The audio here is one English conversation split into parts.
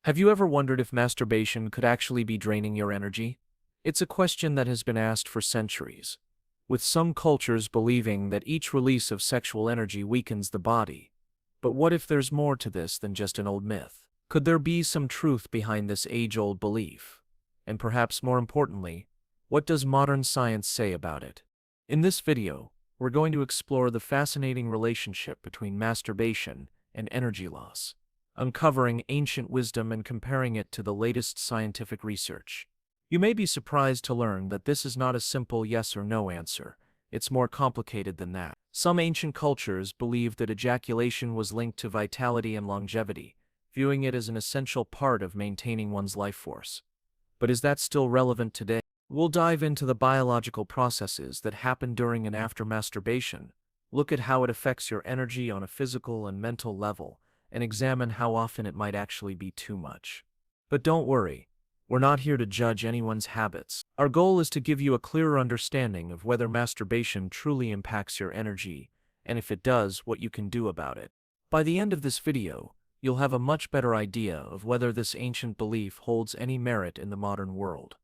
Have you ever wondered if masturbation could actually be draining your energy? It's a question that has been asked for centuries, with some cultures believing that each release of sexual energy weakens the body. But what if there's more to this than just an old myth? Could there be some truth behind this age-old belief? And perhaps more importantly, what does modern science say about it? In this video, we're going to explore the fascinating relationship between masturbation and energy loss, uncovering ancient wisdom and comparing it to the latest scientific research. You may be surprised to learn that this is not a simple yes or no answer. It's more complicated than that. Some ancient cultures believed that ejaculation was linked to vitality and longevity, viewing it as an essential part of maintaining one's life force. But is that still relevant today? We'll dive into the biological processes that happen during and after masturbation, look at how it affects your energy on a physical and mental level, and examine how often it might actually be too much. But don't worry, we're not here to judge anyone's habits. Our goal is to give you a clearer understanding of whether masturbation truly impacts your energy, and if it does, what you can do about it. By the end of this video, you'll have a much better idea of whether this ancient belief holds any merit in the modern world,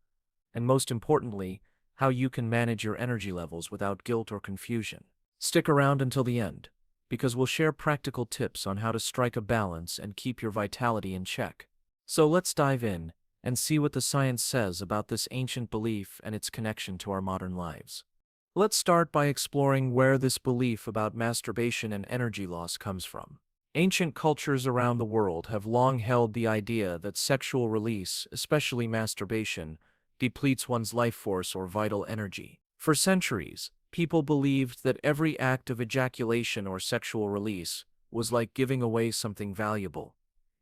and most importantly, how you can manage your energy levels without guilt or confusion. Stick around until the end, because we'll share practical tips on how to strike a balance and keep your vitality in check. So let's dive in and see what the science says about this ancient belief and its connection to our modern lives. Let's start by exploring where this belief about masturbation and energy loss comes from. Ancient cultures around the world have long held the idea that sexual release, especially masturbation, depletes one's life force or vital energy. For centuries, people believed that every act of ejaculation or sexual release was like giving away something valuable.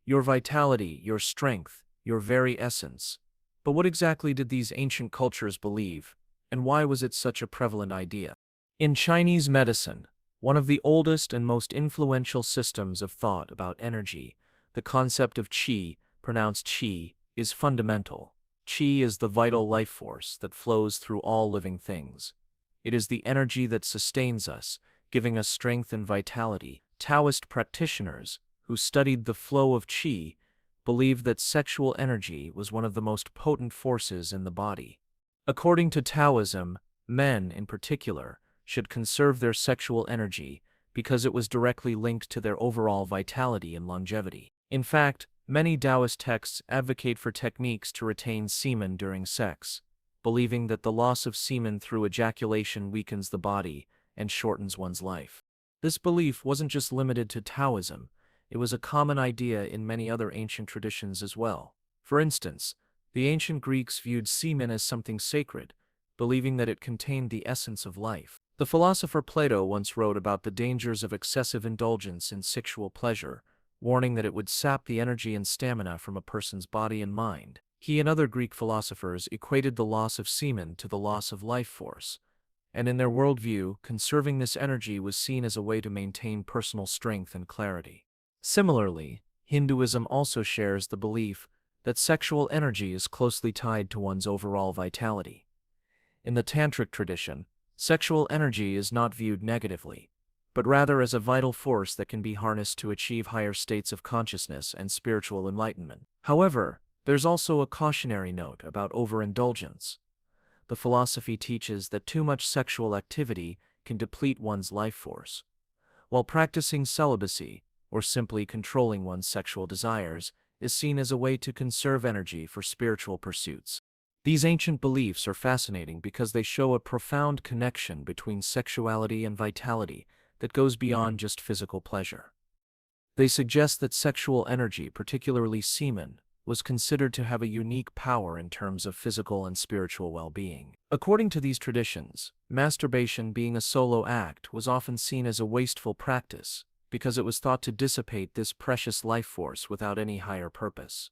Your vitality, your strength, your very essence. But what exactly did these ancient cultures believe, and why was it such a prevalent idea? In Chinese medicine, one of the oldest and most influential systems of thought about energy, the concept of qi, pronounced qi, is fundamental. Qi is the vital life force that flows through all living things. It is the energy that sustains us, giving us strength and vitality. Taoist practitioners, who studied the flow of qi, believed that sexual energy was one of the most potent forces in the body. According to Taoism, men, in particular, should conserve their sexual energy because it was directly linked to their overall vitality and longevity. In fact, many Taoist texts advocate for techniques to retain semen during sex, believing that the loss of semen through ejaculation weakens the body and shortens one's life. This belief wasn't just limited to Taoism. It was a common idea in many other ancient traditions as well. For instance, the ancient Greeks viewed semen as something sacred, believing that it contained the essence of life. The philosopher Plato once wrote about the dangers of excessive indulgence in sexual pleasure, warning that it would sap the energy and stamina from a person's body and mind. He and other Greek philosophers equated the loss of semen to the loss of life force, and in their worldview, conserving this energy was seen as a way to maintain personal strength and clarity. Similarly, Hinduism also shares the belief that sexual energy is closely tied to one's overall vitality. In the Tantric tradition, sexual energy is not viewed negatively, but rather as a vital force that can be harnessed to achieve higher states of consciousness and spiritual enlightenment. However, there's also a cautionary note about overindulgence. The philosophy teaches that too much sexual activity can deplete one's life force, while practicing celibacy, or simply controlling one's sexual desires, is seen as a way to conserve energy for spiritual pursuits. These ancient beliefs are fascinating because they show a profound connection between sexuality and vitality that goes beyond just physical pleasure. They suggest that sexual energy, particularly semen, was considered to have a unique power in terms of physical and spiritual well-being. According to these traditions, masturbation, being a solo act, was often seen as a wasteful practice, because it was thought to dissipate this precious life force without any higher purpose.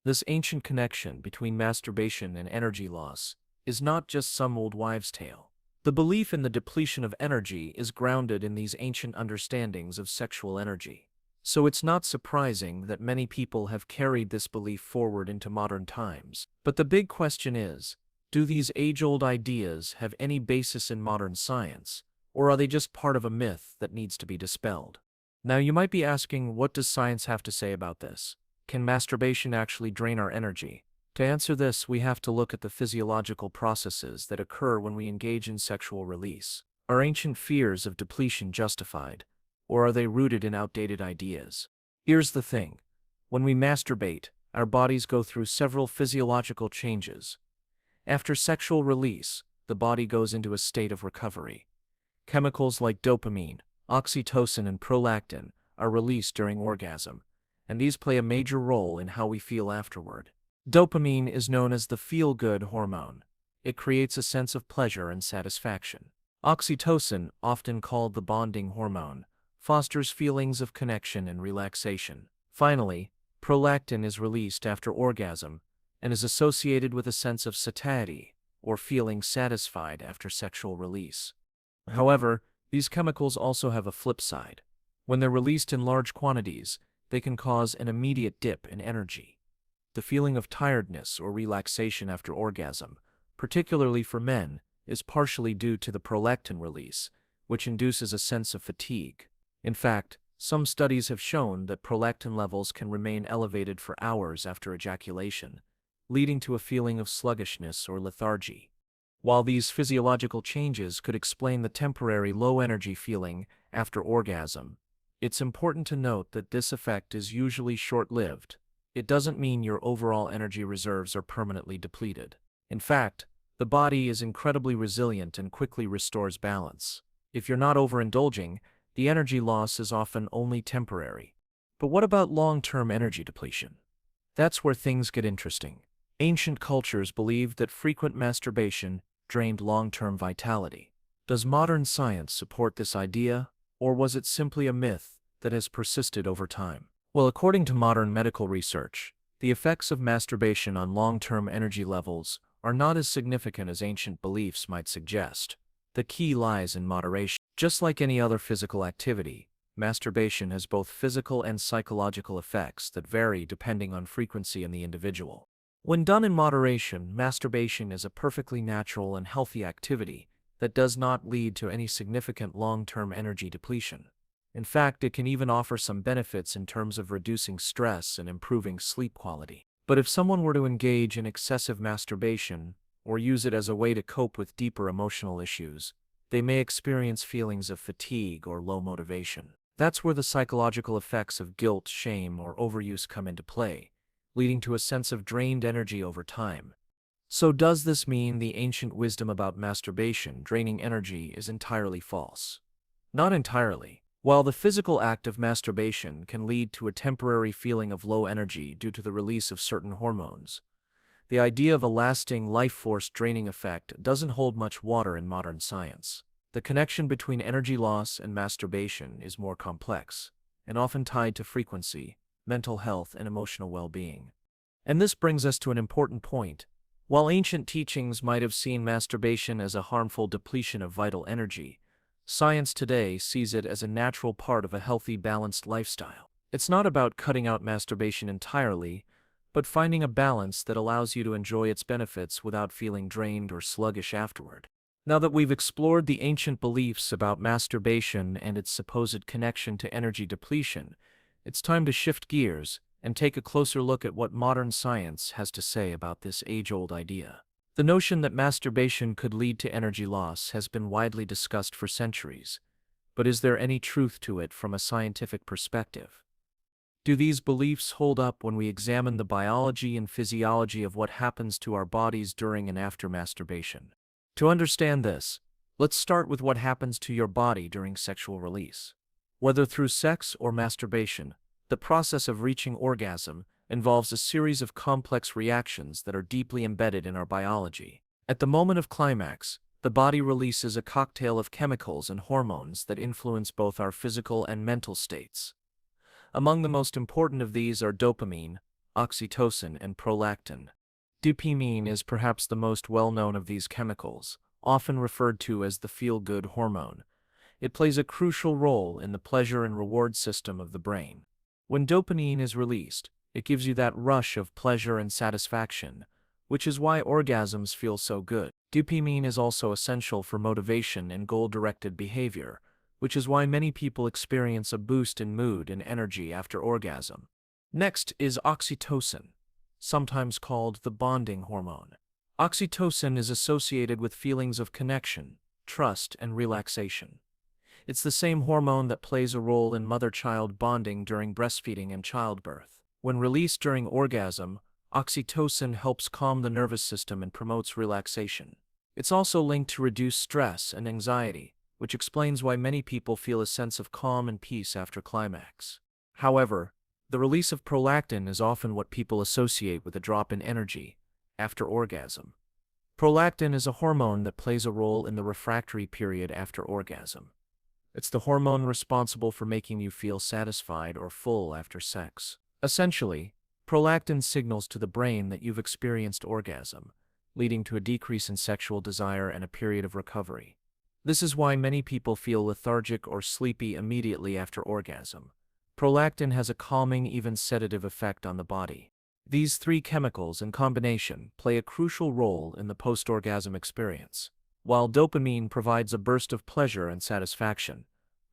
This ancient connection between masturbation and energy loss is not just some old wives' tale. The belief in the depletion of energy is grounded in these ancient understandings of sexual energy. So it's not surprising that many people have carried this belief forward into modern times. But the big question is, do these age-old ideas have any basis in modern science, or are they just part of a myth that needs to be dispelled? Now you might be asking, what does science have to say about this? Can masturbation actually drain our energy? To answer this, we have to look at the physiological processes that occur when we engage in sexual release. Are ancient fears of depletion justified, or are they rooted in outdated ideas? Here's the thing. When we masturbate, our bodies go through several physiological changes. After sexual release, the body goes into a state of recovery. Chemicals like dopamine, oxytocin, and prolactin are released during orgasm, and these play a major role in how we feel afterward. Dopamine is known as the feel-good hormone. It creates a sense of pleasure and satisfaction. Oxytocin, often called the bonding hormone, fosters feelings of connection and relaxation. Finally, prolactin is released after orgasm and is associated with a sense of satiety or feeling satisfied after sexual release. However, these chemicals also have a flip side. When they're released in large quantities, they can cause an immediate dip in energy. The feeling of tiredness or relaxation after orgasm, particularly for men, is partially due to the prolactin release, which induces a sense of fatigue. In fact, some studies have shown that prolactin levels can remain elevated for hours after ejaculation, leading to a feeling of sluggishness or lethargy. While these physiological changes could explain the temporary low-energy feeling after orgasm, it's important to note that this effect is usually short-lived. It doesn't mean your overall energy reserves are permanently depleted. In fact, the body is incredibly resilient and quickly restores balance. If you're not overindulging, the energy loss is often only temporary. But what about long-term energy depletion? That's where things get interesting. Ancient cultures believed that frequent masturbation drained long-term vitality. Does modern science support this idea, or was it simply a myth that has persisted over time? Well, according to modern medical research, the effects of masturbation on long-term energy levels are not as significant as ancient beliefs might suggest. The key lies in moderation. Just like any other physical activity, masturbation has both physical and psychological effects that vary depending on frequency and the individual. When done in moderation, masturbation is a perfectly natural and healthy activity that does not lead to any significant long-term energy depletion. In fact, it can even offer some benefits in terms of reducing stress and improving sleep quality. But if someone were to engage in excessive masturbation or use it as a way to cope with deeper emotional issues, they may experience feelings of fatigue or low motivation. That's where the psychological effects of guilt, shame, or overuse come into play, leading to a sense of drained energy over time. So does this mean the ancient wisdom about masturbation draining energy is entirely false? Not entirely. While the physical act of masturbation can lead to a temporary feeling of low energy due to the release of certain hormones, the idea of a lasting, life-force draining effect doesn't hold much water in modern science. The connection between energy loss and masturbation is more complex, and often tied to frequency, mental health, and emotional well-being. And this brings us to an important point. While ancient teachings might have seen masturbation as a harmful depletion of vital energy, science today sees it as a natural part of a healthy, balanced lifestyle. It's not about cutting out masturbation entirely, but finding a balance that allows you to enjoy its benefits without feeling drained or sluggish afterward. Now that we've explored the ancient beliefs about masturbation and its supposed connection to energy depletion, it's time to shift gears and take a closer look at what modern science has to say about this age-old idea. The notion that masturbation could lead to energy loss has been widely discussed for centuries, but is there any truth to it from a scientific perspective? Do these beliefs hold up when we examine the biology and physiology of what happens to our bodies during and after masturbation? To understand this, let's start with what happens to your body during sexual release. Whether through sex or masturbation, the process of reaching orgasm involves a series of complex reactions that are deeply embedded in our biology. At the moment of climax, the body releases a cocktail of chemicals and hormones that influence both our physical and mental states. Among the most important of these are dopamine, oxytocin, and prolactin. Dopamine is perhaps the most well-known of these chemicals, often referred to as the feel-good hormone. It plays a crucial role in the pleasure and reward system of the brain. When dopamine is released, it gives you that rush of pleasure and satisfaction, which is why orgasms feel so good. Dopamine is also essential for motivation and goal-directed behavior, which is why many people experience a boost in mood and energy after orgasm. Next is oxytocin, sometimes called the bonding hormone. Oxytocin is associated with feelings of connection, trust, and relaxation. It's the same hormone that plays a role in mother-child bonding during breastfeeding and childbirth. When released during orgasm, oxytocin helps calm the nervous system and promotes relaxation. It's also linked to reduced stress and anxiety, which explains why many people feel a sense of calm and peace after climax. However, the release of prolactin is often what people associate with a drop in energy after orgasm. Prolactin is a hormone that plays a role in the refractory period after orgasm. It's the hormone responsible for making you feel satisfied or full after sex. Essentially, prolactin signals to the brain that you've experienced orgasm, leading to a decrease in sexual desire and a period of recovery. This is why many people feel lethargic or sleepy immediately after orgasm. Prolactin has a calming, even sedative effect on the body. These three chemicals in combination play a crucial role in the post-orgasm experience. While dopamine provides a burst of pleasure and satisfaction,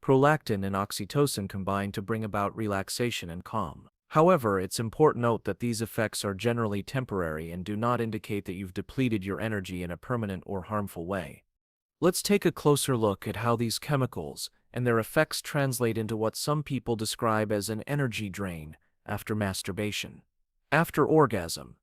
prolactin and oxytocin combine to bring about relaxation and calm. However, it's important to note that these effects are generally temporary and do not indicate that you've depleted your energy in a permanent or harmful way. Let's take a closer look at how these chemicals and their effects translate into what some people describe as an energy drain after masturbation. After orgasm,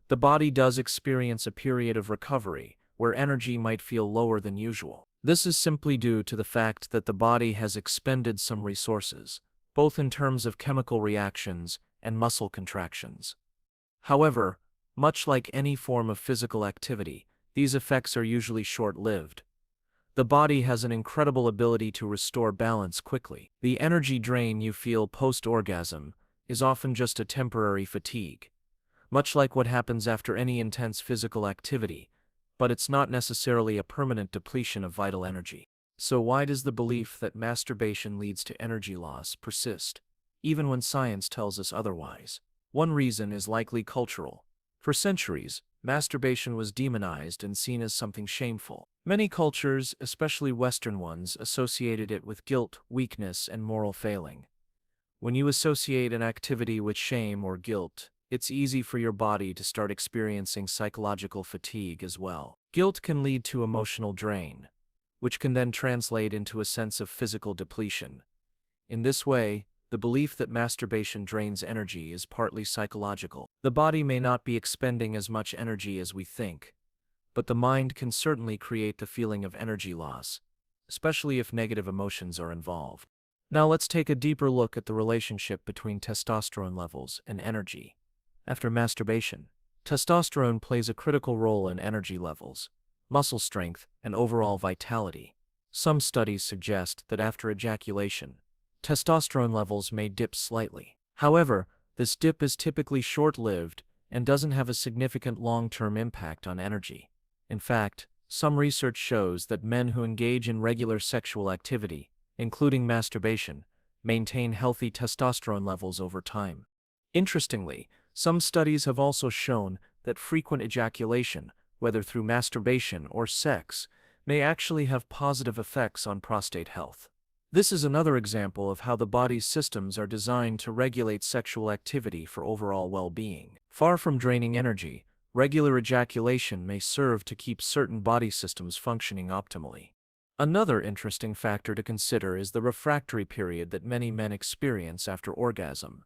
the body does experience a period of recovery where energy might feel lower than usual. This is simply due to the fact that the body has expended some resources, both in terms of chemical reactions and muscle contractions. However, much like any form of physical activity, these effects are usually short-lived. The body has an incredible ability to restore balance quickly. The energy drain you feel post-orgasm is often just a temporary fatigue, much like what happens after any intense physical activity, but it's not necessarily a permanent depletion of vital energy. So why does the belief that masturbation leads to energy loss persist, even when science tells us otherwise? One reason is likely cultural. For centuries, masturbation was demonized and seen as something shameful. Many cultures, especially Western ones, associated it with guilt, weakness, and moral failing. When you associate an activity with shame or guilt, it's easy for your body to start experiencing psychological fatigue as well. Guilt can lead to emotional drain, which can then translate into a sense of physical depletion. In this way, the belief that masturbation drains energy is partly psychological. The body may not be expending as much energy as we think, but the mind can certainly create the feeling of energy loss, especially if negative emotions are involved. Now let's take a deeper look at the relationship between testosterone levels and energy. After masturbation, testosterone plays a critical role in energy levels, muscle strength, and overall vitality. Some studies suggest that after ejaculation, testosterone levels may dip slightly. However, this dip is typically short-lived and doesn't have a significant long-term impact on energy. In fact, some research shows that men who engage in regular sexual activity, including masturbation, maintain healthy testosterone levels over time. Interestingly, some studies have also shown that frequent ejaculation, whether through masturbation or sex, may actually have positive effects on prostate health. This is another example of how the body's systems are designed to regulate sexual activity for overall well-being. Far from draining energy, regular ejaculation may serve to keep certain body systems functioning optimally. Another interesting factor to consider is the refractory period that many men experience after orgasm.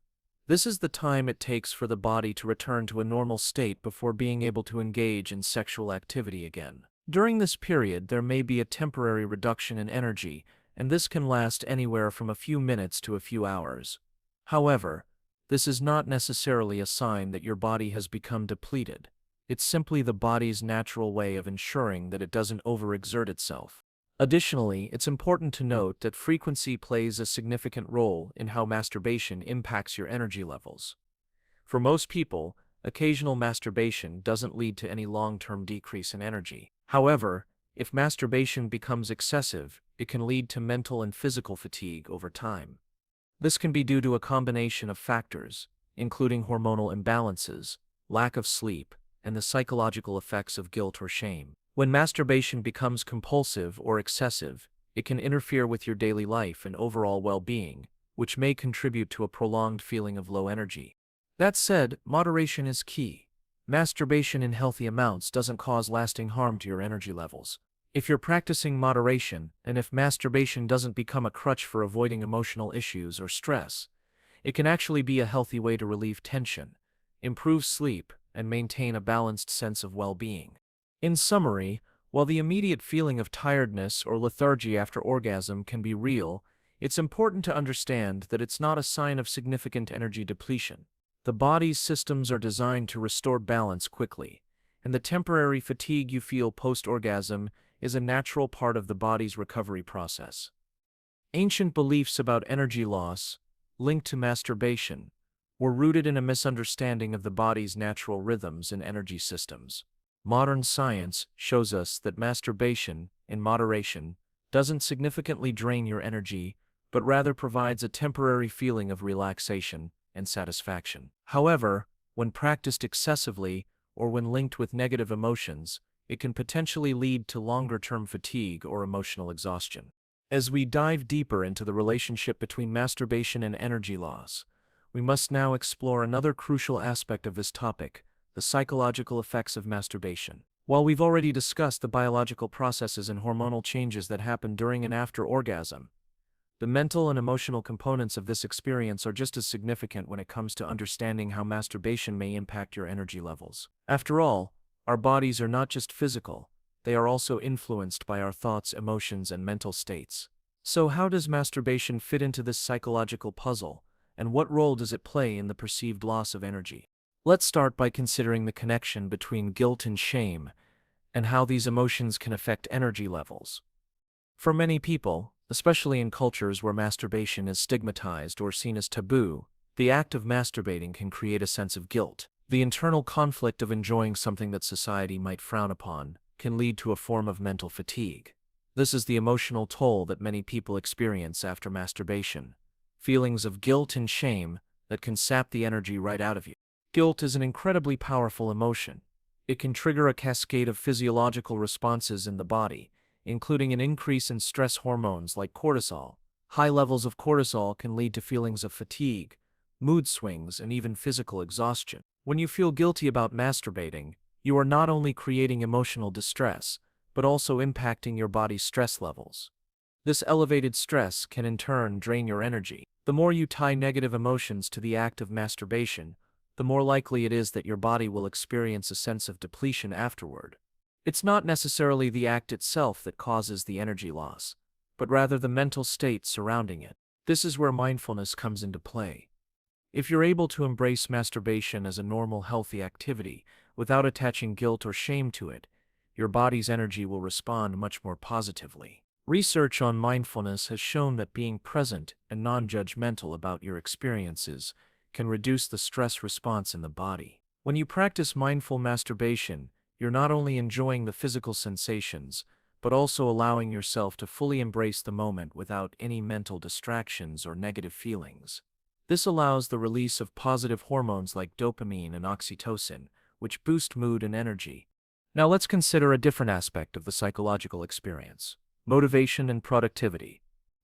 This is the time it takes for the body to return to a normal state before being able to engage in sexual activity again. During this period, there may be a temporary reduction in energy, and this can last anywhere from a few minutes to a few hours. However, this is not necessarily a sign that your body has become depleted. It's simply the body's natural way of ensuring that it doesn't overexert itself. Additionally, it's important to note that frequency plays a significant role in how masturbation impacts your energy levels. For most people, occasional masturbation doesn't lead to any long-term decrease in energy. However, if masturbation becomes excessive, it can lead to mental and physical fatigue over time. This can be due to a combination of factors, including hormonal imbalances, lack of sleep, and the psychological effects of guilt or shame. When masturbation becomes compulsive or excessive, it can interfere with your daily life and overall well-being, which may contribute to a prolonged feeling of low energy. That said, moderation is key. Masturbation in healthy amounts doesn't cause lasting harm to your energy levels. If you're practicing moderation, and if masturbation doesn't become a crutch for avoiding emotional issues or stress, it can actually be a healthy way to relieve tension, improve sleep, and maintain a balanced sense of well-being. In summary, while the immediate feeling of tiredness or lethargy after orgasm can be real, it's important to understand that it's not a sign of significant energy depletion. The body's systems are designed to restore balance quickly, and the temporary fatigue you feel post-orgasm is a natural part of the body's recovery process. Ancient beliefs about energy loss, linked to masturbation, were rooted in a misunderstanding of the body's natural rhythms and energy systems. Modern science shows us that masturbation, in moderation, doesn't significantly drain your energy, but rather provides a temporary feeling of relaxation and satisfaction. However, when practiced excessively or when linked with negative emotions, it can potentially lead to longer-term fatigue or emotional exhaustion. As we dive deeper into the relationship between masturbation and energy loss, we must now explore another crucial aspect of this topic: the psychological effects of masturbation. While we've already discussed the biological processes and hormonal changes that happen during and after orgasm, the mental and emotional components of this experience are just as significant when it comes to understanding how masturbation may impact your energy levels. After all, our bodies are not just physical, they are also influenced by our thoughts, emotions, and mental states. So how does masturbation fit into this psychological puzzle, and what role does it play in the perceived loss of energy? Let's start by considering the connection between guilt and shame, and how these emotions can affect energy levels. For many people, especially in cultures where masturbation is stigmatized or seen as taboo, the act of masturbating can create a sense of guilt. The internal conflict of enjoying something that society might frown upon can lead to a form of mental fatigue. This is the emotional toll that many people experience after masturbation, feelings of guilt and shame that can sap the energy right out of you. Guilt is an incredibly powerful emotion. It can trigger a cascade of physiological responses in the body, including an increase in stress hormones like cortisol. High levels of cortisol can lead to feelings of fatigue, mood swings, and even physical exhaustion. When you feel guilty about masturbating, you are not only creating emotional distress, but also impacting your body's stress levels. This elevated stress can in turn drain your energy. The more you tie negative emotions to the act of masturbation, the more likely it is that your body will experience a sense of depletion afterward. It's not necessarily the act itself that causes the energy loss, but rather the mental state surrounding it. This is where mindfulness comes into play. If you're able to embrace masturbation as a normal, healthy activity, without attaching guilt or shame to it, your body's energy will respond much more positively. Research on mindfulness has shown that being present and non-judgmental about your experiences can reduce the stress response in the body. When you practice mindful masturbation, you're not only enjoying the physical sensations, but also allowing yourself to fully embrace the moment without any mental distractions or negative feelings. This allows the release of positive hormones like dopamine and oxytocin, which boost mood and energy. Now let's consider a different aspect of the psychological experience: motivation and productivity.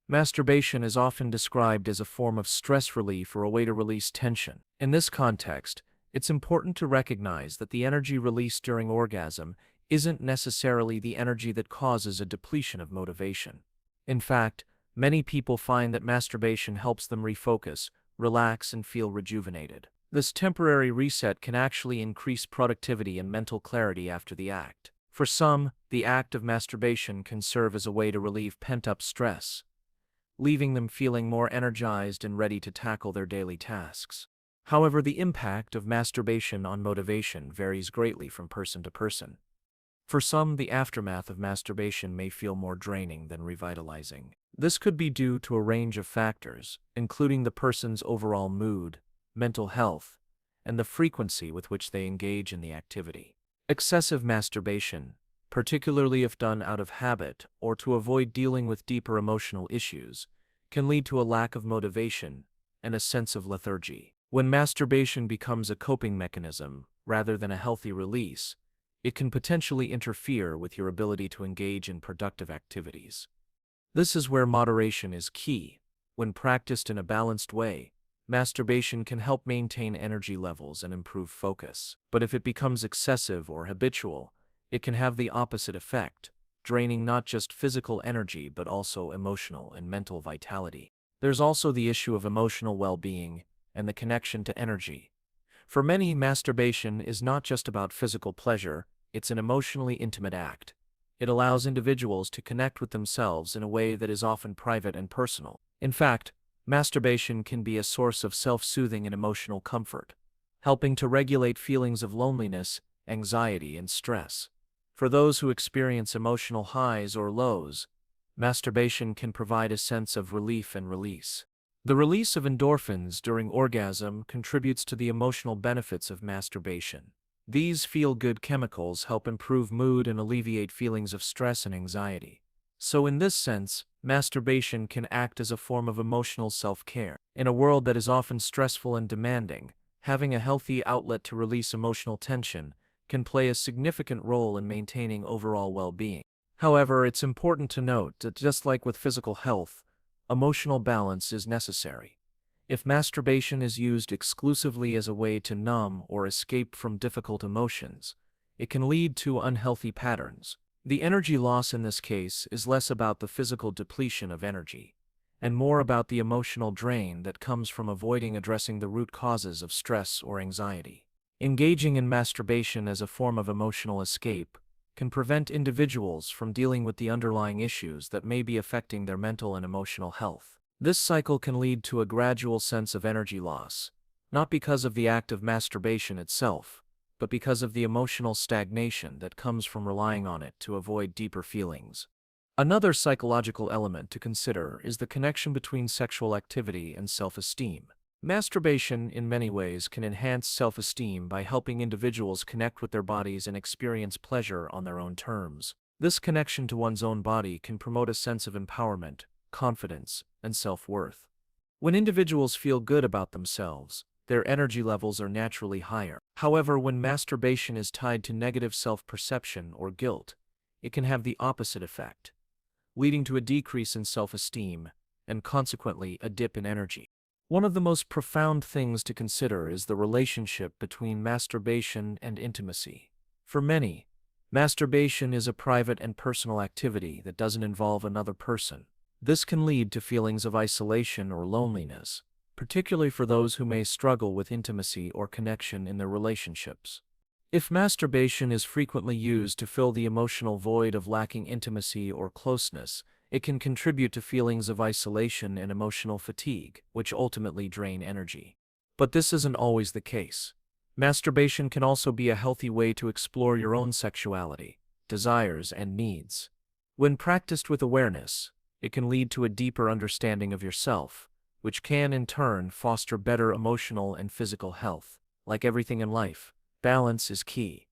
Masturbation is often described as a form of stress relief or a way to release tension. In this context, it's important to recognize that the energy released during orgasm isn't necessarily the energy that causes a depletion of motivation. In fact, many people find that masturbation helps them refocus, relax, and feel rejuvenated. This temporary reset can actually increase productivity and mental clarity after the act. For some, the act of masturbation can serve as a way to relieve pent-up stress, leaving them feeling more energized and ready to tackle their daily tasks. However, the impact of masturbation on motivation varies greatly from person to person. For some, the aftermath of masturbation may feel more draining than revitalizing. This could be due to a range of factors, including the person's overall mood, mental health, and the frequency with which they engage in the activity. Excessive masturbation, particularly if done out of habit or to avoid dealing with deeper emotional issues, can lead to a lack of motivation and a sense of lethargy. When masturbation becomes a coping mechanism rather than a healthy release, it can potentially interfere with your ability to engage in productive activities. This is where moderation is key. When practiced in a balanced way, masturbation can help maintain energy levels and improve focus. But if it becomes excessive or habitual, it can have the opposite effect, draining not just physical energy but also emotional and mental vitality. There's also the issue of emotional well-being and the connection to energy. For many, masturbation is not just about physical pleasure, it's an emotionally intimate act. It allows individuals to connect with themselves in a way that is often private and personal. In fact, masturbation can be a source of self-soothing and emotional comfort, helping to regulate feelings of loneliness, anxiety, and stress. For those who experience emotional highs or lows, masturbation can provide a sense of relief and release. The release of endorphins during orgasm contributes to the emotional benefits of masturbation. These feel-good chemicals help improve mood and alleviate feelings of stress and anxiety. So in this sense, masturbation can act as a form of emotional self-care. In a world that is often stressful and demanding, having a healthy outlet to release emotional tension can play a significant role in maintaining overall well-being. However, it's important to note that just like with physical health, emotional balance is necessary. If masturbation is used exclusively as a way to numb or escape from difficult emotions, it can lead to unhealthy patterns. The energy loss in this case is less about the physical depletion of energy, and more about the emotional drain that comes from avoiding addressing the root causes of stress or anxiety. Engaging in masturbation as a form of emotional escape can prevent individuals from dealing with the underlying issues that may be affecting their mental and emotional health. This cycle can lead to a gradual sense of energy loss, not because of the act of masturbation itself, but because of the emotional stagnation that comes from relying on it to avoid deeper feelings. Another psychological element to consider is the connection between sexual activity and self-esteem. Masturbation, in many ways, can enhance self-esteem by helping individuals connect with their bodies and experience pleasure on their own terms. This connection to one's own body can promote a sense of empowerment, confidence, and self-worth. When individuals feel good about themselves, their energy levels are naturally higher. However, when masturbation is tied to negative self-perception or guilt, it can have the opposite effect, leading to a decrease in self-esteem and consequently a dip in energy. One of the most profound things to consider is the relationship between masturbation and intimacy. For many, masturbation is a private and personal activity that doesn't involve another person. This can lead to feelings of isolation or loneliness, particularly for those who may struggle with intimacy or connection in their relationships. If masturbation is frequently used to fill the emotional void of lacking intimacy or closeness, it can contribute to feelings of isolation and emotional fatigue, which ultimately drain energy. But this isn't always the case. Masturbation can also be a healthy way to explore your own sexuality, desires, and needs. When practiced with awareness, it can lead to a deeper understanding of yourself, which can in turn foster better emotional and physical health. Like everything in life, balance is key.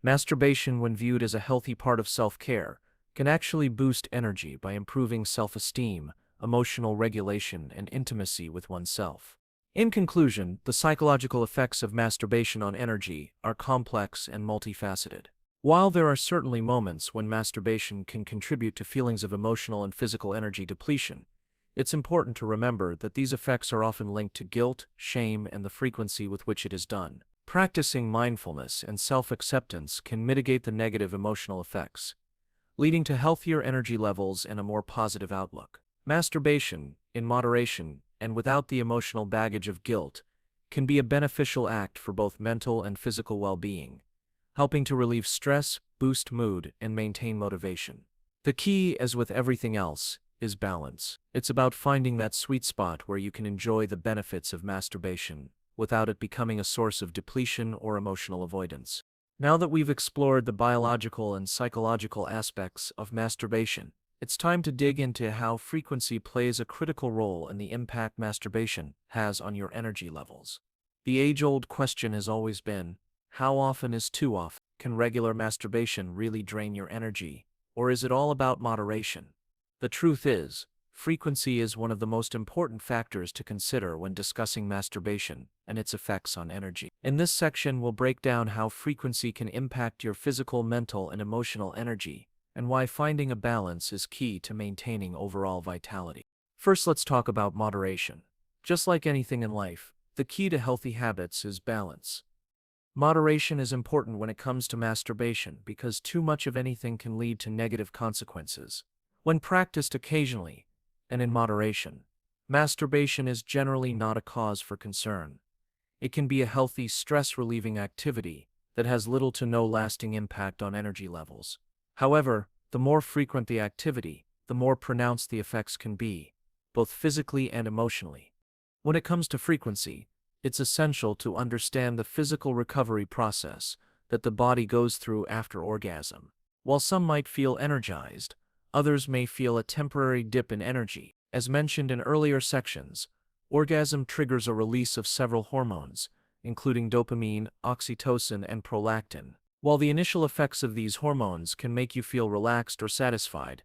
Masturbation, when viewed as a healthy part of self-care, can actually boost energy by improving self-esteem, emotional regulation, and intimacy with oneself. In conclusion, the psychological effects of masturbation on energy are complex and multifaceted. While there are certainly moments when masturbation can contribute to feelings of emotional and physical energy depletion, it's important to remember that these effects are often linked to guilt, shame, and the frequency with which it is done. Practicing mindfulness and self-acceptance can mitigate the negative emotional effects, leading to healthier energy levels and a more positive outlook. Masturbation, in moderation and without the emotional baggage of guilt, can be a beneficial act for both mental and physical well-being, helping to relieve stress, boost mood, and maintain motivation. The key, as with everything else, is balance. It's about finding that sweet spot where you can enjoy the benefits of masturbation without it becoming a source of depletion or emotional avoidance. Now that we've explored the biological and psychological aspects of masturbation, it's time to dig into how frequency plays a critical role in the impact masturbation has on your energy levels. The age-old question has always been, how often is too often? Can regular masturbation really drain your energy, or is it all about moderation? The truth is, frequency is one of the most important factors to consider when discussing masturbation and its effects on energy. In this section, we'll break down how frequency can impact your physical, mental, and emotional energy, and why finding a balance is key to maintaining overall vitality. First, let's talk about moderation. Just like anything in life, the key to healthy habits is balance. Moderation is important when it comes to masturbation because too much of anything can lead to negative consequences. When practiced occasionally, and in moderation, masturbation is generally not a cause for concern. It can be a healthy, stress-relieving activity that has little to no lasting impact on energy levels. However, the more frequent the activity, the more pronounced the effects can be, both physically and emotionally. When it comes to frequency, it's essential to understand the physical recovery process that the body goes through after orgasm. While some might feel energized, others may feel a temporary dip in energy. As mentioned in earlier sections, orgasm triggers a release of several hormones, including dopamine, oxytocin, and prolactin. While the initial effects of these hormones can make you feel relaxed or satisfied,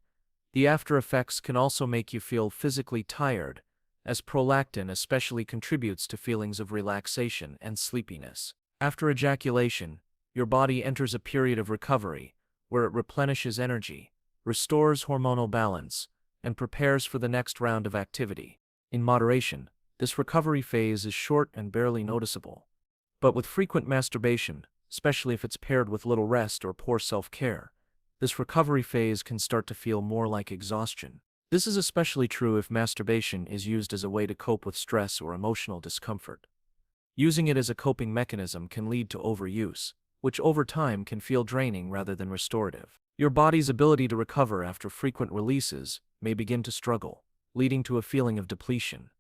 the after effects can also make you feel physically tired, as prolactin especially contributes to feelings of relaxation and sleepiness. After ejaculation, your body enters a period of recovery, where it replenishes energy, restores hormonal balance, and prepares for the next round of activity. In moderation, this recovery phase is short and barely noticeable. But with frequent masturbation, especially if it's paired with little rest or poor self-care, this recovery phase can start to feel more like exhaustion. This is especially true if masturbation is used as a way to cope with stress or emotional discomfort. Using it as a coping mechanism can lead to overuse, which over time can feel draining rather than restorative. Your body's ability to recover after frequent releases may begin to struggle, leading to a feeling of depletion.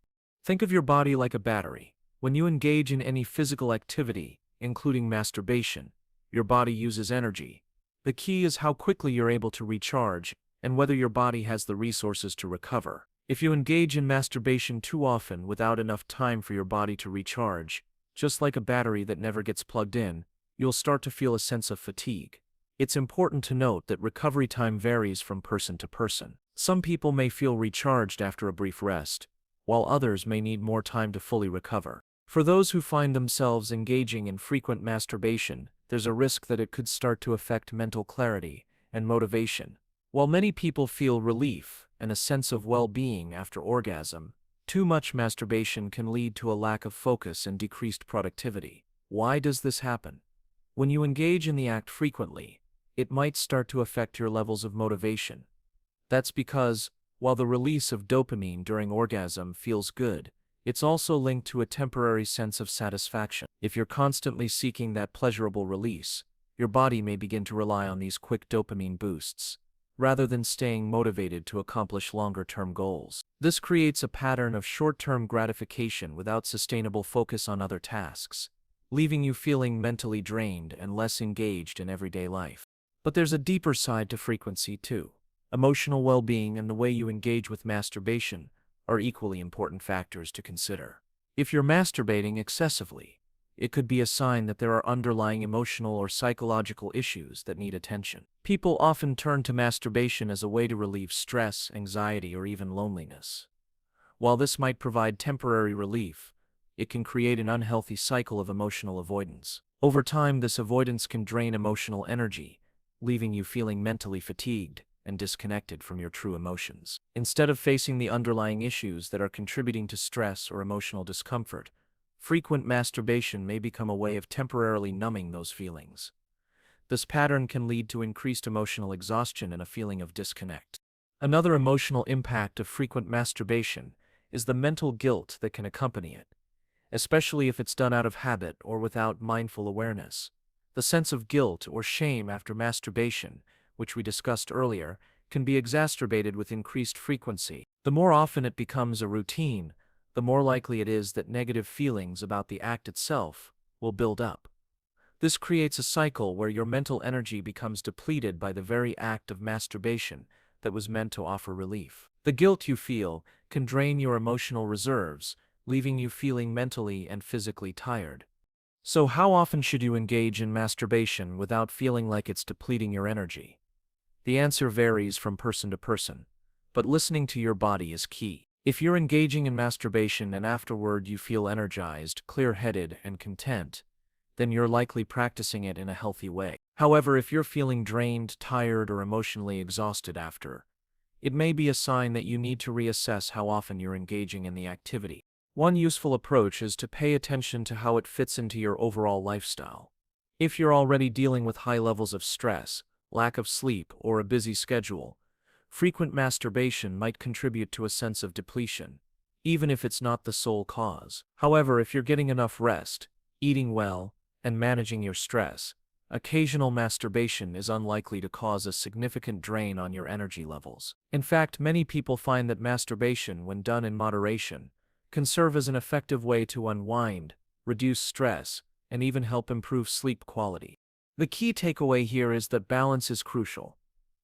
Think of your body like a battery. When you engage in any physical activity, including masturbation, your body uses energy. The key is how quickly you're able to recharge and whether your body has the resources to recover. If you engage in masturbation too often without enough time for your body to recharge, just like a battery that never gets plugged in, you'll start to feel a sense of fatigue. It's important to note that recovery time varies from person to person. Some people may feel recharged after a brief rest, while others may need more time to fully recover. For those who find themselves engaging in frequent masturbation, there's a risk that it could start to affect mental clarity and motivation. While many people feel relief and a sense of well-being after orgasm, too much masturbation can lead to a lack of focus and decreased productivity. Why does this happen? When you engage in the act frequently, it might start to affect your levels of motivation. That's because, while the release of dopamine during orgasm feels good, it's also linked to a temporary sense of satisfaction. If you're constantly seeking that pleasurable release, your body may begin to rely on these quick dopamine boosts, rather than staying motivated to accomplish longer-term goals. This creates a pattern of short-term gratification without sustainable focus on other tasks, leaving you feeling mentally drained and less engaged in everyday life. But there's a deeper side to frequency too. Emotional well-being and the way you engage with masturbation are equally important factors to consider. If you're masturbating excessively, it could be a sign that there are underlying emotional or psychological issues that need attention. People often turn to masturbation as a way to relieve stress, anxiety, or even loneliness. While this might provide temporary relief, it can create an unhealthy cycle of emotional avoidance. Over time, this avoidance can drain emotional energy, leaving you feeling mentally fatigued and disconnected from your true emotions. Instead of facing the underlying issues that are contributing to stress or emotional discomfort, frequent masturbation may become a way of temporarily numbing those feelings. This pattern can lead to increased emotional exhaustion and a feeling of disconnect. Another emotional impact of frequent masturbation is the mental guilt that can accompany it, especially if it's done out of habit or without mindful awareness. The sense of guilt or shame after masturbation, which we discussed earlier, can be exacerbated with increased frequency. The more often it becomes a routine, the more likely it is that negative feelings about the act itself will build up. This creates a cycle where your mental energy becomes depleted by the very act of masturbation that was meant to offer relief. The guilt you feel can drain your emotional reserves, leaving you feeling mentally and physically tired. So how often should you engage in masturbation without feeling like it's depleting your energy? The answer varies from person to person, but listening to your body is key. If you're engaging in masturbation and afterward you feel energized, clear-headed, and content, then you're likely practicing it in a healthy way. However, if you're feeling drained, tired, or emotionally exhausted after, it may be a sign that you need to reassess how often you're engaging in the activity. One useful approach is to pay attention to how it fits into your overall lifestyle. If you're already dealing with high levels of stress, lack of sleep, or a busy schedule, frequent masturbation might contribute to a sense of depletion, even if it's not the sole cause. However, if you're getting enough rest, eating well, and managing your stress, occasional masturbation is unlikely to cause a significant drain on your energy levels. In fact, many people find that masturbation, when done in moderation, can serve as an effective way to unwind, reduce stress, and even help improve sleep quality. The key takeaway here is that balance is crucial.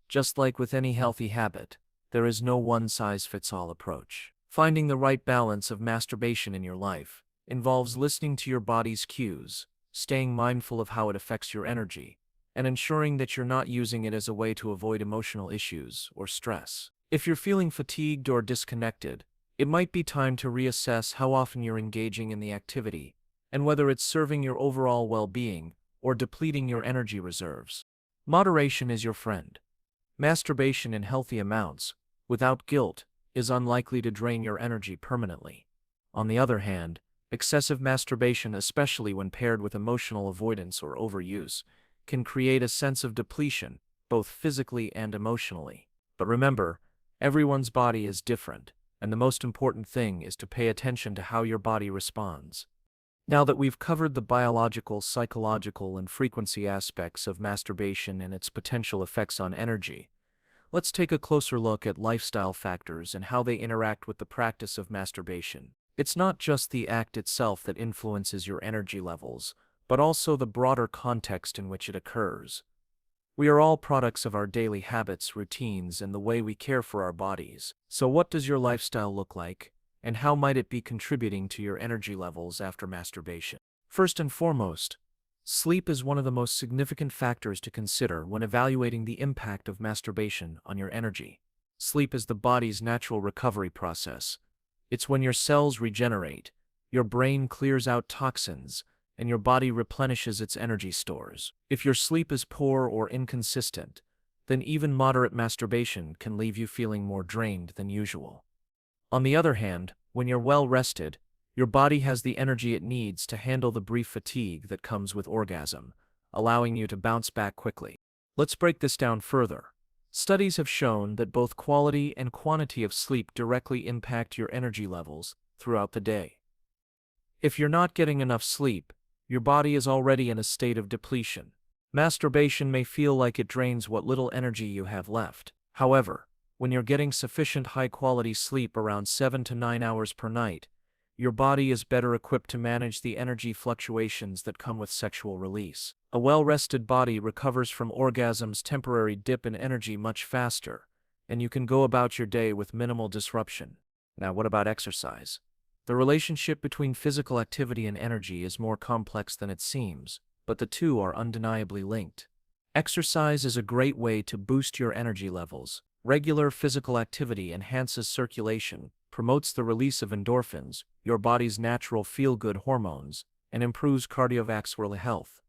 Just like with any healthy habit, there is no one-size-fits-all approach. Finding the right balance of masturbation in your life involves listening to your body's cues, staying mindful of how it affects your energy, and ensuring that you're not using it as a way to avoid emotional issues or stress. If you're feeling fatigued or disconnected, it might be time to reassess how often you're engaging in the activity and whether it's serving your overall well-being or depleting your energy reserves. Moderation is your friend. Masturbation in healthy amounts, without guilt, is unlikely to drain your energy permanently. On the other hand, excessive masturbation, especially when paired with emotional avoidance or overuse, can create a sense of depletion, both physically and emotionally. But remember, everyone's body is different, and the most important thing is to pay attention to how your body responds. Now that we've covered the biological, psychological, and frequency aspects of masturbation and its potential effects on energy, let's take a closer look at lifestyle factors and how they interact with the practice of masturbation. It's not just the act itself that influences your energy levels, but also the broader context in which it occurs. We are all products of our daily habits, routines, and the way we care for our bodies. So what does your lifestyle look like, and how might it be contributing to your energy levels after masturbation? First and foremost, sleep is one of the most significant factors to consider when evaluating the impact of masturbation on your energy. Sleep is the body's natural recovery process. It's when your cells regenerate, your brain clears out toxins, and your body replenishes its energy stores. If your sleep is poor or inconsistent, then even moderate masturbation can leave you feeling more drained than usual. On the other hand, when you're well rested, your body has the energy it needs to handle the brief fatigue that comes with orgasm, allowing you to bounce back quickly. Let's break this down further. Studies have shown that both quality and quantity of sleep directly impact your energy levels throughout the day. If you're not getting enough sleep, your body is already in a state of depletion. Masturbation may feel like it drains what little energy you have left. However, when you're getting sufficient high-quality sleep around 7 to 9 hours per night, your body is better equipped to manage the energy fluctuations that come with sexual release. A well-rested body recovers from orgasm's temporary dip in energy much faster, and you can go about your day with minimal disruption. Now, what about exercise? The relationship between physical activity and energy is more complex than it seems, but the two are undeniably linked. Exercise is a great way to boost your energy levels. Regular physical activity enhances circulation, promotes the release of endorphins, your body's natural feel-good hormones, and improves cardiovascular health.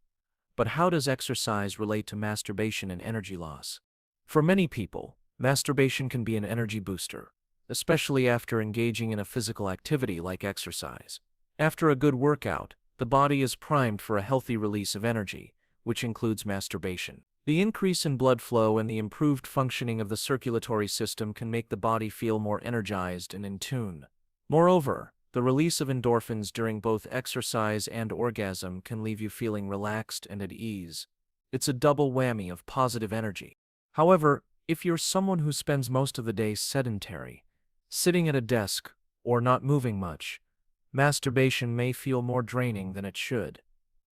But how does exercise relate to masturbation and energy loss? For many people, masturbation can be an energy booster, especially after engaging in a physical activity like exercise. After a good workout, the body is primed for a healthy release of energy, which includes masturbation. The increase in blood flow and the improved functioning of the circulatory system can make the body feel more energized and in tune. Moreover, the release of endorphins during both exercise and orgasm can leave you feeling relaxed and at ease. It's a double whammy of positive energy. However, if you're someone who spends most of the day sedentary, sitting at a desk, or not moving much, masturbation may feel more draining than it should.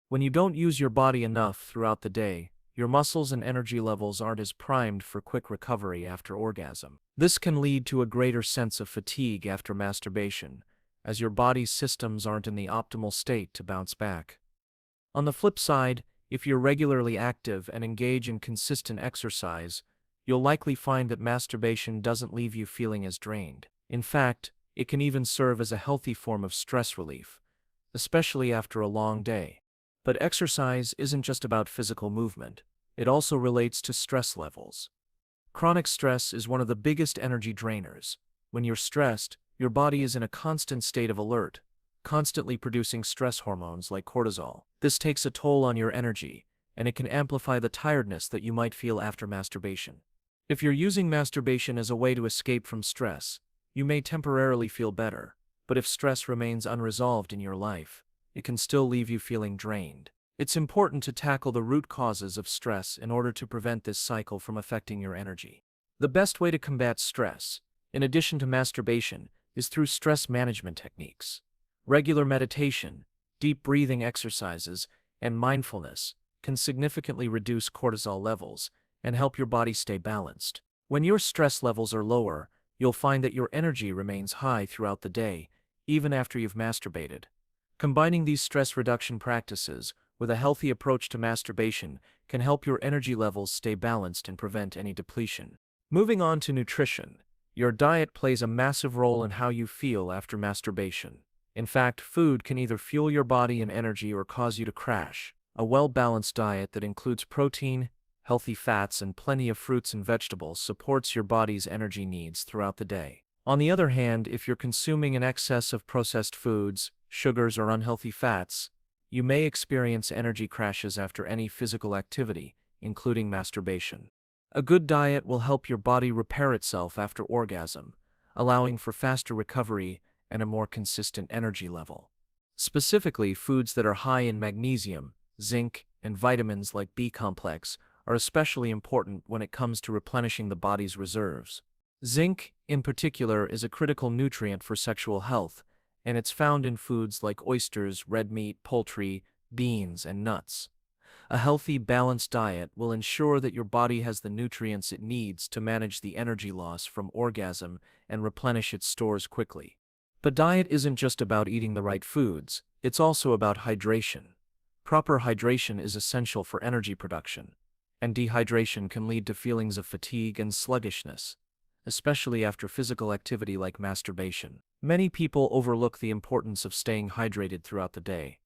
When you don't use your body enough throughout the day, your muscles and energy levels aren't as primed for quick recovery after orgasm. This can lead to a greater sense of fatigue after masturbation, as your body's systems aren't in the optimal state to bounce back. On the flip side, if you're regularly active and engage in consistent exercise, you'll likely find that masturbation doesn't leave you feeling as drained. In fact, it can even serve as a healthy form of stress relief, especially after a long day. But exercise isn't just about physical movement. It also relates to stress levels. Chronic stress is one of the biggest energy drainers. When you're stressed, your body is in a constant state of alert, constantly producing stress hormones like cortisol. This takes a toll on your energy, and it can amplify the tiredness that you might feel after masturbation. If you're using masturbation as a way to escape from stress, you may temporarily feel better, but if stress remains unresolved in your life, it can still leave you feeling drained. It's important to tackle the root causes of stress in order to prevent this cycle from affecting your energy. The best way to combat stress, in addition to masturbation, is through stress management techniques. Regular meditation, deep breathing exercises, and mindfulness can significantly reduce cortisol levels and help your body stay balanced. When your stress levels are lower, you'll find that your energy remains high throughout the day, even after you've masturbated. Combining these stress reduction practices with a healthy approach to masturbation can help your energy levels stay balanced and prevent any depletion. Moving on to nutrition, your diet plays a massive role in how you feel after masturbation. In fact, food can either fuel your body in energy or cause you to crash. A well-balanced diet that includes protein, healthy fats, and plenty of fruits and vegetables supports your body's energy needs throughout the day. On the other hand, if you're consuming an excess of processed foods, sugars, or unhealthy fats, you may experience energy crashes after any physical activity, including masturbation. A good diet will help your body repair itself after orgasm, allowing for faster recovery and a more consistent energy level. Specifically, foods that are high in magnesium, zinc, and vitamins like B complex are especially important when it comes to replenishing the body's reserves. Zinc, in particular, is a critical nutrient for sexual health, and it's found in foods like oysters, red meat, poultry, beans, and nuts. A healthy, balanced diet will ensure that your body has the nutrients it needs to manage the energy loss from orgasm and replenish its stores quickly. But diet isn't just about eating the right foods, it's also about hydration. Proper hydration is essential for energy production, and dehydration can lead to feelings of fatigue and sluggishness, especially after physical activity like masturbation. Many people overlook the importance of staying hydrated throughout the day,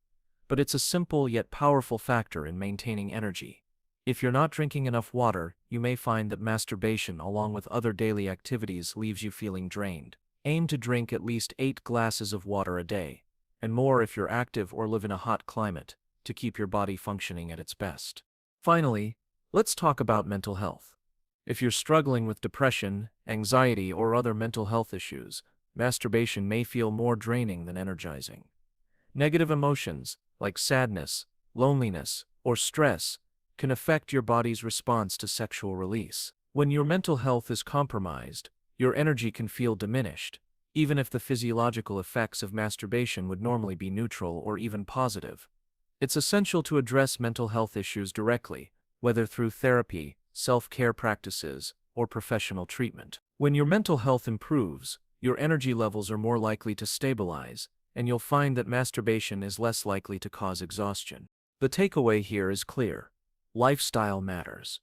but it's a simple yet powerful factor in maintaining energy. If you're not drinking enough water, you may find that masturbation, along with other daily activities, leaves you feeling drained. Aim to drink at least 8 glasses of water a day, and more if you're active or live in a hot climate, to keep your body functioning at its best. Finally, let's talk about mental health. If you're struggling with depression, anxiety, or other mental health issues, masturbation may feel more draining than energizing. Negative emotions, like sadness, loneliness, or stress, can affect your body's response to sexual release. When your mental health is compromised, your energy can feel diminished, even if the physiological effects of masturbation would normally be neutral or even positive. It's essential to address mental health issues directly, whether through therapy, self-care practices, or professional treatment. When your mental health improves, your energy levels are more likely to stabilize, and you'll find that masturbation is less likely to cause exhaustion. The takeaway here is clear. Lifestyle matters.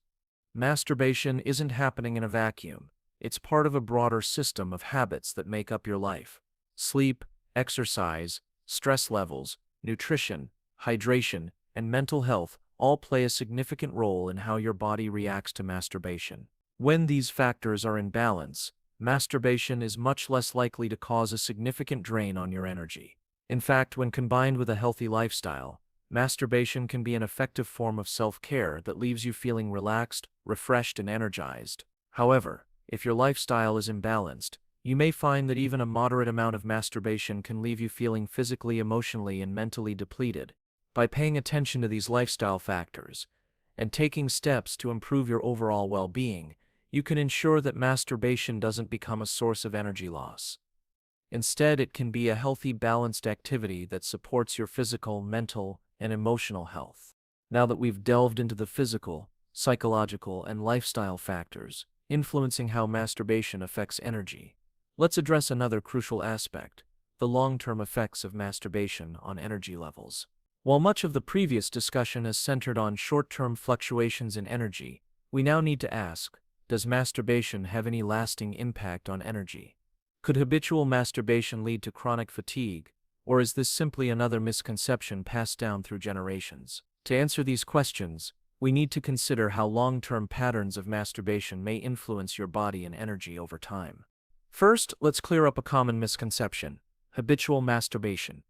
Masturbation isn't happening in a vacuum. It's part of a broader system of habits that make up your life. Sleep, exercise, stress levels, nutrition, hydration, and mental health all play a significant role in how your body reacts to masturbation. When these factors are in balance, masturbation is much less likely to cause a significant drain on your energy. In fact, when combined with a healthy lifestyle, masturbation can be an effective form of self-care that leaves you feeling relaxed, refreshed, and energized. However, if your lifestyle is imbalanced, you may find that even a moderate amount of masturbation can leave you feeling physically, emotionally, and mentally depleted. By paying attention to these lifestyle factors and taking steps to improve your overall well-being, you can ensure that masturbation doesn't become a source of energy loss. Instead, it can be a healthy, balanced activity that supports your physical, mental, and emotional health. Now that we've delved into the physical, psychological, and lifestyle factors influencing how masturbation affects energy, let's address another crucial aspect: the long-term effects of masturbation on energy levels. While much of the previous discussion is centered on short-term fluctuations in energy, we now need to ask, does masturbation have any lasting impact on energy? Could habitual masturbation lead to chronic fatigue, or is this simply another misconception passed down through generations? To answer these questions, we need to consider how long-term patterns of masturbation may influence your body and energy over time. First, let's clear up a common misconception: habitual masturbation,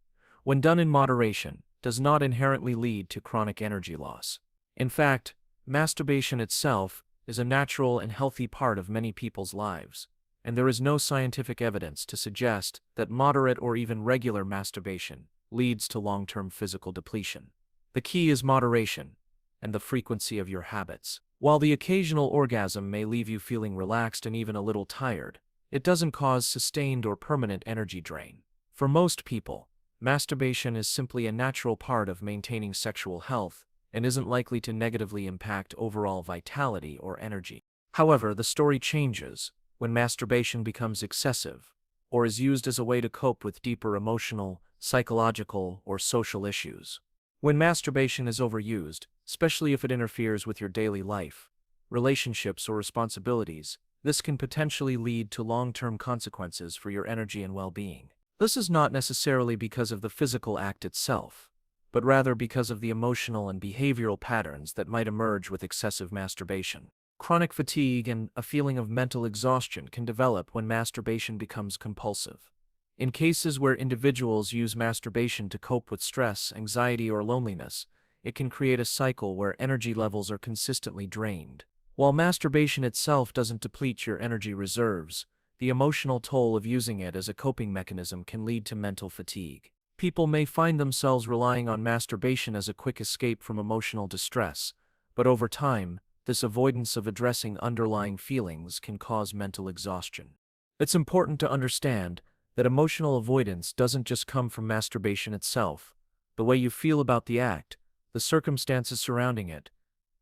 when done in moderation, does not inherently lead to chronic energy loss. In fact, masturbation itself is a natural and healthy part of many people's lives, and there is no scientific evidence to suggest that moderate or even regular masturbation leads to long-term physical depletion. The key is moderation and the frequency of your habits. While the occasional orgasm may leave you feeling relaxed and even a little tired, it doesn't cause sustained or permanent energy drain. For most people, masturbation is simply a natural part of maintaining sexual health and isn't likely to negatively impact overall vitality or energy. However, the story changes when masturbation becomes excessive or is used as a way to cope with deeper emotional, psychological, or social issues. When masturbation is overused, especially if it interferes with your daily life, relationships, or responsibilities, this can potentially lead to long-term consequences for your energy and well-being. This is not necessarily because of the physical act itself, but rather because of the emotional and behavioral patterns that might emerge with excessive masturbation. Chronic fatigue and a feeling of mental exhaustion can develop when masturbation becomes compulsive. In cases where individuals use masturbation to cope with stress, anxiety, or loneliness, it can create a cycle where energy levels are consistently drained. While masturbation itself doesn't deplete your energy reserves, the emotional toll of using it as a coping mechanism can lead to mental fatigue. People may find themselves relying on masturbation as a quick escape from emotional distress, but over time, this avoidance of addressing underlying feelings can cause mental exhaustion. It's important to understand that emotional avoidance doesn't just come from masturbation itself. The way you feel about the act, the circumstances surrounding it,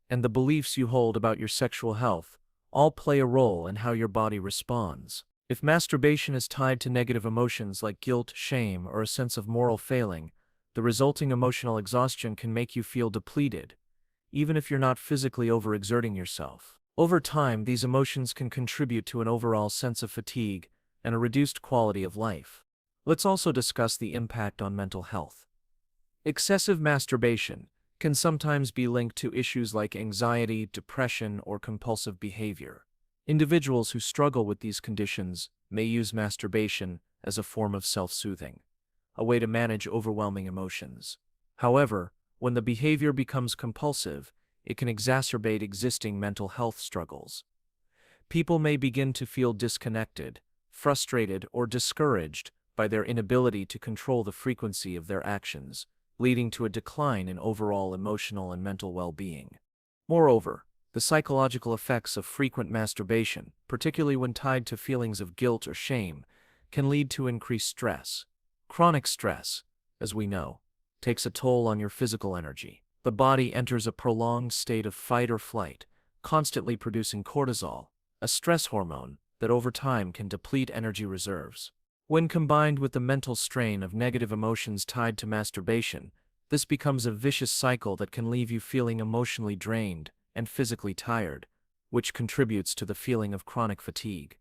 and the beliefs you hold about your sexual health all play a role in how your body responds. If masturbation is tied to negative emotions like guilt, shame, or a sense of moral failing, the resulting emotional exhaustion can make you feel depleted, even if you're not physically overexerting yourself. Over time, these emotions can contribute to an overall sense of fatigue and a reduced quality of life. Let's also discuss the impact on mental health. Excessive masturbation can sometimes be linked to issues like anxiety, depression, or compulsive behavior. Individuals who struggle with these conditions may use masturbation as a form of self-soothing, a way to manage overwhelming emotions. However, when the behavior becomes compulsive, it can exacerbate existing mental health struggles. People may begin to feel disconnected, frustrated, or discouraged by their inability to control the frequency of their actions, leading to a decline in overall emotional and mental well-being. Moreover, the psychological effects of frequent masturbation, particularly when tied to feelings of guilt or shame, can lead to increased stress. Chronic stress, as we know, takes a toll on your physical energy. The body enters a prolonged state of fight or flight, constantly producing cortisol, a stress hormone that over time can deplete energy reserves. When combined with the mental strain of negative emotions tied to masturbation, this becomes a vicious cycle that can leave you feeling emotionally drained and physically tired, which contributes to the feeling of chronic fatigue.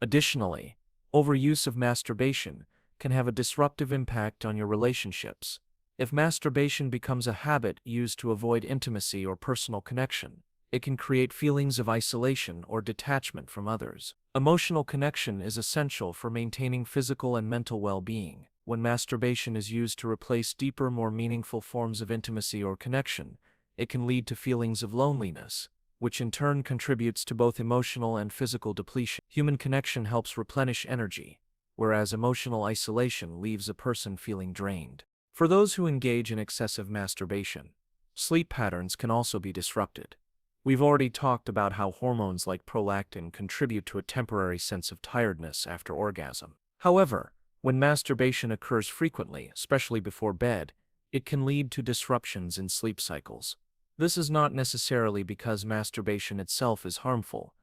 Additionally, overuse of masturbation can have a disruptive impact on your relationships. If masturbation becomes a habit used to avoid intimacy or personal connection, it can create feelings of isolation or detachment from others. Emotional connection is essential for maintaining physical and mental well-being. When masturbation is used to replace deeper, more meaningful forms of intimacy or connection, it can lead to feelings of loneliness, which in turn contributes to both emotional and physical depletion. Human connection helps replenish energy, whereas emotional isolation leaves a person feeling drained. For those who engage in excessive masturbation, sleep patterns can also be disrupted. We've already talked about how hormones like prolactin contribute to a temporary sense of tiredness after orgasm. However, when masturbation occurs frequently, especially before bed, it can lead to disruptions in sleep cycles. This is not necessarily because masturbation itself is harmful,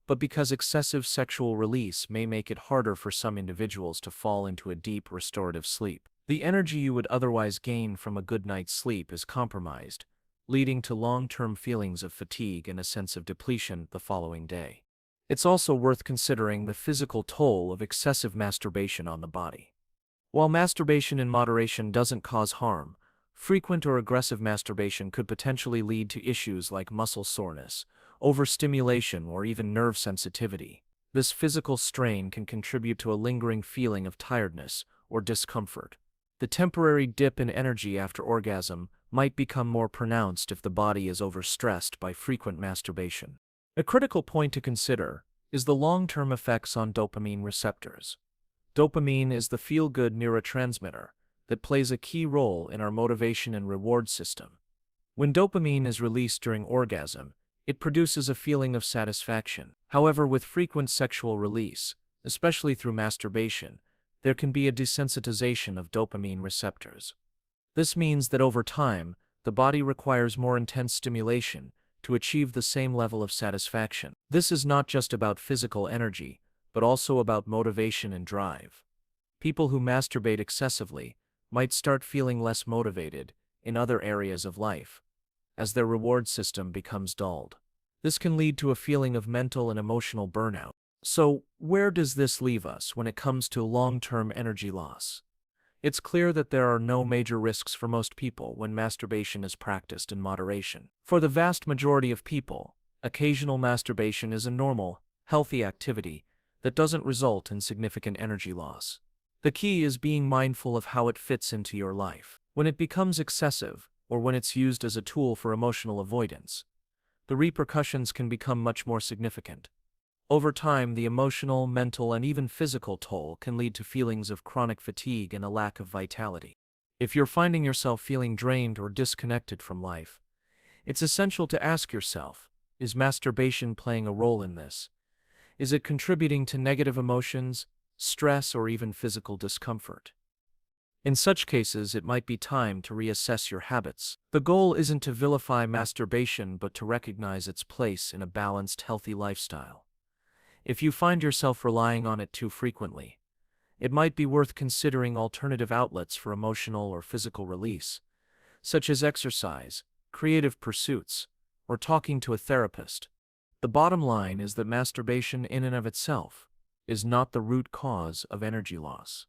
but because excessive sexual release may make it harder for some individuals to fall into a deep, restorative sleep. The energy you would otherwise gain from a good night's sleep is compromised, leading to long-term feelings of fatigue and a sense of depletion the following day. It's also worth considering the physical toll of excessive masturbation on the body. While masturbation in moderation doesn't cause harm, Frequent or aggressive masturbation could potentially lead to issues like muscle soreness, overstimulation, or even nerve sensitivity. This physical strain can contribute to a lingering feeling of tiredness or discomfort. The temporary dip in energy after orgasm might become more pronounced if the body is overstressed by frequent masturbation. A critical point to consider is the long-term effects on dopamine receptors. Dopamine is the feel-good neurotransmitter that plays a key role in our motivation and reward system. When dopamine is released during orgasm, it produces a feeling of satisfaction. However, with frequent sexual release, especially through masturbation, there can be a desensitization of dopamine receptors. This means that over time, the body requires more intense stimulation to achieve the same level of satisfaction. This is not just about physical energy, but also about motivation and drive. People who masturbate excessively might start feeling less motivated in other areas of life, as their reward system becomes dulled. This can lead to a feeling of mental and emotional burnout. So, where does this leave us when it comes to long-term energy loss? It's clear that there are no major risks for most people when masturbation is practiced in moderation. For the vast majority of people, occasional masturbation is a normal, healthy activity that doesn't result in significant energy loss. The key is being mindful of how it fits into your life. When it becomes excessive, or when it's used as a tool for emotional avoidance, the repercussions can become much more significant. Over time, the emotional, mental, and even physical toll can lead to feelings of chronic fatigue and a lack of vitality. If you're finding yourself feeling drained or disconnected from life, it's essential to ask yourself, is masturbation playing a role in this? Is it contributing to negative emotions, stress, or even physical discomfort? In such cases, it might be time to reassess your habits. The goal isn't to vilify masturbation, but to recognize its place in a balanced, healthy lifestyle. If you find yourself relying on it too frequently, it might be worth considering alternative outlets for emotional or physical release, such as exercise, creative pursuits, or talking to a therapist. The bottom line is that masturbation in and of itself is not the root cause of energy loss.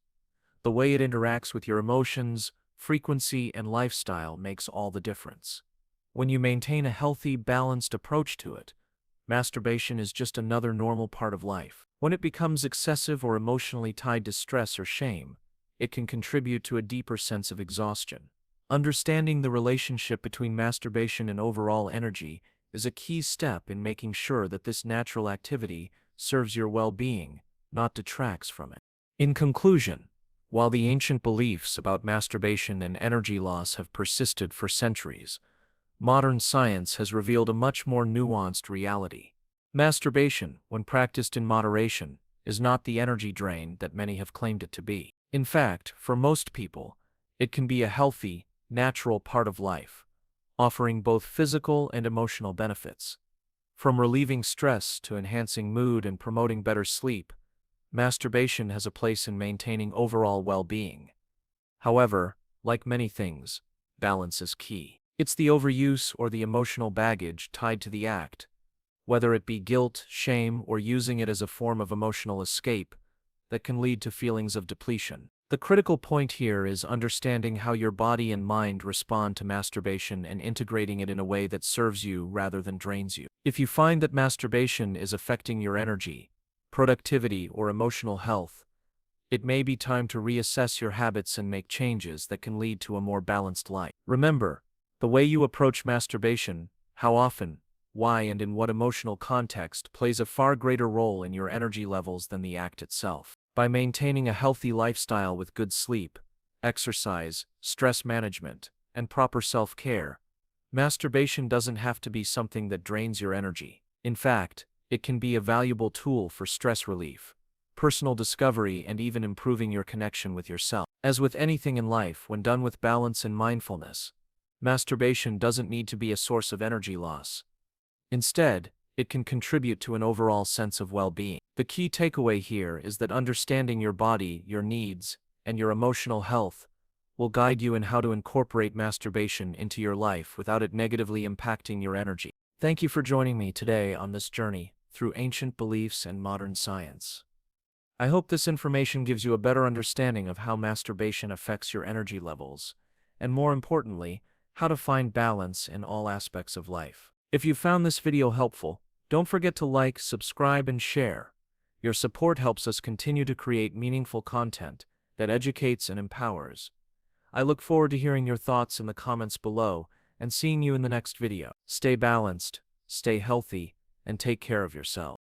The way it interacts with your emotions, frequency, and lifestyle makes all the difference. When you maintain a healthy, balanced approach to it, masturbation is just another normal part of life. When it becomes excessive or emotionally tied to stress or shame, it can contribute to a deeper sense of exhaustion. Understanding the relationship between masturbation and overall energy is a key step in making sure that this natural activity serves your well-being, not detracts from it. In conclusion, while the ancient beliefs about masturbation and energy loss have persisted for centuries, modern science has revealed a much more nuanced reality. Masturbation, when practiced in moderation, is not the energy drain that many have claimed it to be. In fact, for most people, it can be a healthy, natural part of life, offering both physical and emotional benefits. From relieving stress to enhancing mood and promoting better sleep, masturbation has a place in maintaining overall well-being. However, like many things, balance is key. It's the overuse or the emotional baggage tied to the act, whether it be guilt, shame, or using it as a form of emotional escape, that can lead to feelings of depletion. The critical point here is understanding how your body and mind respond to masturbation and integrating it in a way that serves you rather than drains you. If you find that masturbation is affecting your energy, productivity, or emotional health, it may be time to reassess your habits and make changes that can lead to a more balanced life. Remember, the way you approach masturbation, how often, why, and in what emotional context plays a far greater role in your energy levels than the act itself. By maintaining a healthy lifestyle with good sleep, exercise, stress management, and proper self-care, masturbation doesn't have to be something that drains your energy. In fact, it can be a valuable tool for stress relief, personal discovery, and even improving your connection with yourself. As with anything in life, when done with balance and mindfulness, masturbation doesn't need to be a source of energy loss. Instead, it can contribute to an overall sense of well-being. The key takeaway here is that understanding your body, your needs, and your emotional health will guide you in how to incorporate masturbation into your life without it negatively impacting your energy. Thank you for joining me today on this journey through ancient beliefs and modern science. I hope this information gives you a better understanding of how masturbation affects your energy levels and more importantly, how to find balance in all aspects of life. If you found this video helpful, don't forget to like, subscribe, and share. Your support helps us continue to create meaningful content that educates and empowers. I look forward to hearing your thoughts in the comments below and seeing you in the next video. Stay balanced, stay healthy, and take care of yourself.